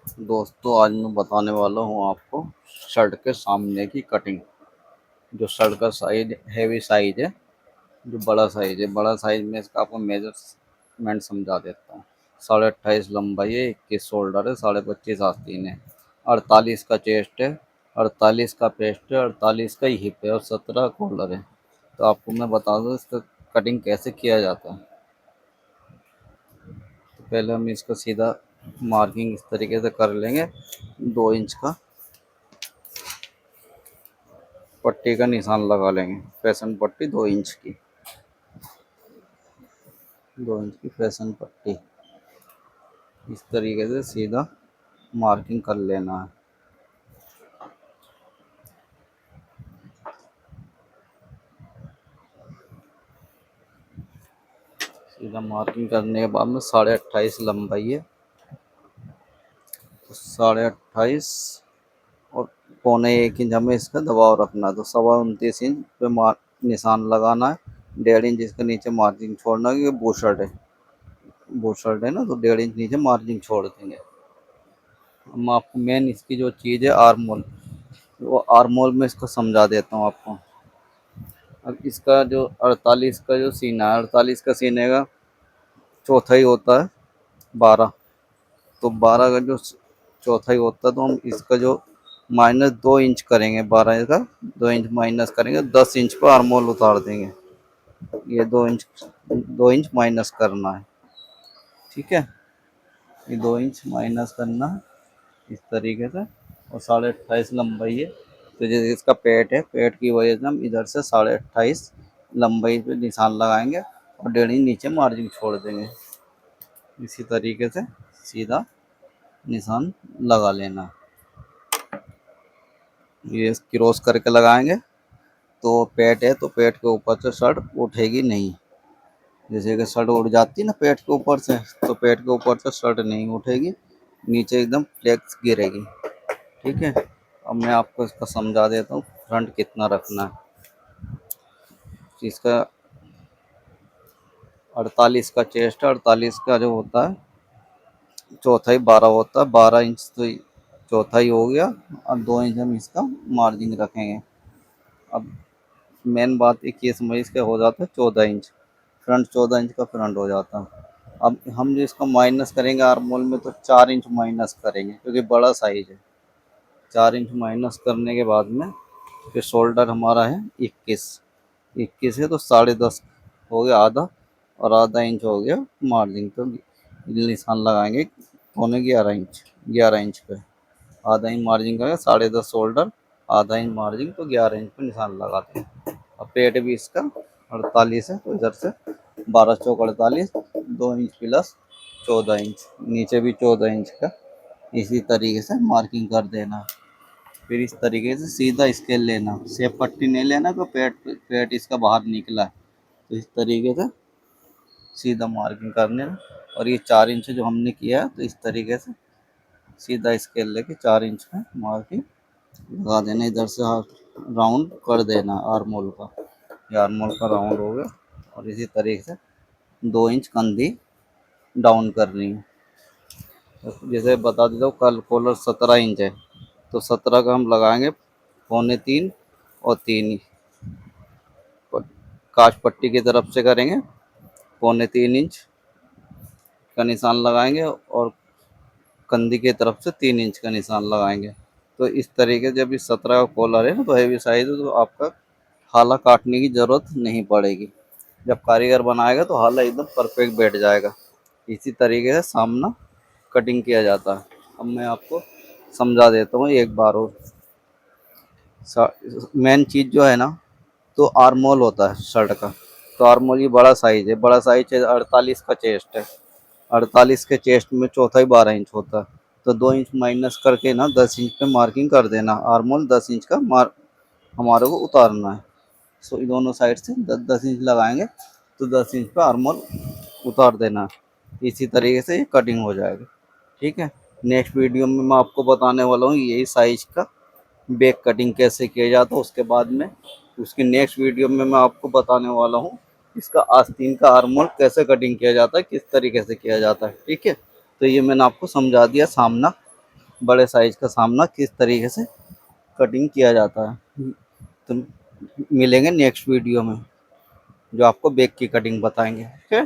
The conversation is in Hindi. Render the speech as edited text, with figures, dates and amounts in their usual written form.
दोस्तों आज मैं बताने वाला हूँ आपको शर्ट के सामने की कटिंग। जो शर्ट का साइज हैवी साइज है, जो बड़ा साइज में इसका आपको मेजरमेंट समझा देता हूँ। 28.5 लंबाई है, 21 शोल्डर है, 25.5 आस्तीन है, 48 का चेस्ट है, 48 का पेस्ट है, 48 का हिप है और 17 कॉलर है। तो आपको मैं बता दूँ इसका कटिंग कैसे किया जाता है। तो पहले हम इसका सीधा मार्किंग इस तरीके से कर लेंगे। 2 इंच का पट्टी का निशान लगा लेंगे। फैशन पट्टी 2 इंच की, 2 इंच की फैशन पट्टी इस तरीके से सीधा मार्किंग कर लेना है। सीधा मार्किंग करने के बाद में 28.5 लंबाई है, तो 28.5 और 1.25 इंच हमें इसका दबाव रखना है। तो 29.25 इंच पे निशान लगाना है। 1.5 इंच इसके नीचे मार्जिन छोड़ना है, क्योंकि बूशर्ट है ना, तो 1.5 इंच नीचे मार्जिन छोड़ देंगे। हम आपको मेन इसकी जो चीज़ है आर्म होल, वो आर्म होल में इसको समझा देता हूँ आपको। अब इसका जो 48 का जो सीना है, 48 का सीने का चौथाई होता है 12। तो 12 का जो चौथाई होता है, तो हम इसका जो -2 इंच करेंगे, 12 का 2 इंच माइनस करेंगे, 10 इंच पर आर्मोल उतार देंगे। ये 2 इंच माइनस करना है, ठीक है। ये 2 इंच माइनस करना है इस तरीके से। और 28.5 लंबाई है, तो जैसे इसका पेट है, पेट की वजह से हम इधर से 28.5 लंबाई पे निशान लगाएंगे और 1.5 इंच नीचे मार्जिन छोड़ देंगे। इसी तरीके से सीधा निशान लगा लेना। ये क्रॉस करके लगाएंगे तो पेट है, तो पेट के ऊपर से शर्ट उठेगी नहीं। जैसे कि शर्ट उड़ जाती है ना पेट के ऊपर से, तो पेट के ऊपर से शर्ट नहीं उठेगी, नीचे एकदम फ्लेक्स गिरेगी, ठीक है। अब मैं आपको इसका समझा देता हूँ फ्रंट कितना रखना है। इसका 48 का चेस्ट है, 48 का जो होता है चौथाई 12 होता है, 12 इंच तो चौथाई हो गया। और 2 इंच हम इसका मार्जिन रखेंगे। अब मेन बात एक ये समझ, इसका हो जाता है 14 इंच फ्रंट, 14 इंच का फ्रंट हो जाता है। अब हम जो इसका माइनस करेंगे आर्म होल में, तो 4 इंच माइनस करेंगे, क्योंकि बड़ा साइज है। 4 इंच माइनस करने के बाद में फिर शोल्डर हमारा है 21 है, तो 10.5 हो गया आधा, और आधा इंच हो गया मार्जिन। तो निशान लगाएंगे 11.25 इंच, 11 इंच पे आधा इंच मार्जिन का 10.5 शोल्डर, आधा इंच मार्जिन, तो 11 इंच पे निशान लगाते हैं। अब पेट भी इसका 48 है, तो इधर से 12 चौक 48, 2 इंच प्लस 14 इंच, नीचे भी 14 इंच का इसी तरीके से मार्किंग कर देना। फिर इस तरीके से सीधा स्केल लेना, सेप पट्टी नहीं लेना तो पेट पेट इसका बाहर निकला है। तो इस तरीके से सीधा मार्किंग करने। और ये 4 इंच जो हमने किया है, तो इस तरीके से सीधा स्केल लेके 4 इंच में मार्किंग लगा देना। इधर से राउंड कर देना आर्म होल का। ये आर्म होल का राउंड हो गया। और इसी तरीके से 2 इंच कंधी डाउन करनी है। तो जैसे बता देता हूँ, कल कॉलर 17 इंच है, तो 17 का हम लगाएंगे 2.25 और 3 काज पट्टी की तरफ से करेंगे, 2.25 इंच का निशान लगाएंगे, और कंधी की तरफ से 3 इंच का निशान लगाएंगे। तो इस तरीके से जब इस 17 का कॉलर है ना, तो हैवी साइज है, तो आपका हाला काटने की ज़रूरत नहीं पड़ेगी। जब कारीगर बनाएगा तो हाला एकदम परफेक्ट बैठ जाएगा। इसी तरीके से सामना कटिंग किया जाता है। अब मैं आपको समझा देता हूँ एक बार और। मेन चीज़ जो है ना, तो आर्मोल होता है शर्ट का। तो आर्मोल ये बड़ा साइज है, बड़ा साइज है, 48 का चेस्ट है। 48 के चेस्ट में चौथाई 12 इंच होता है, तो 2 इंच माइनस करके ना 10 इंच पे मार्किंग कर देना। आर्मोल 10 इंच का हमारे को उतारना है। सो ये दोनों साइड से 10-10 इंच लगाएंगे, तो 10 इंच पे आर्मोल उतार देना। इसी तरीके से ये कटिंग हो जाएगी, ठीक है। नेक्स्ट वीडियो में मैं आपको बताने वाला हूँ यही साइज का बैक कटिंग कैसे किया जाता है। उसके बाद में उसकी नेक्स्ट वीडियो में मैं आपको बताने वाला हूँ इसका आस्तीन का आर्मोल कैसे कटिंग किया जाता है, किस तरीके से किया जाता है, ठीक है। तो ये मैंने आपको समझा दिया सामना बड़े साइज का सामना किस तरीके से कटिंग किया जाता है। तो मिलेंगे नेक्स्ट वीडियो में जो आपको बैक की कटिंग बताएंगे। ओके।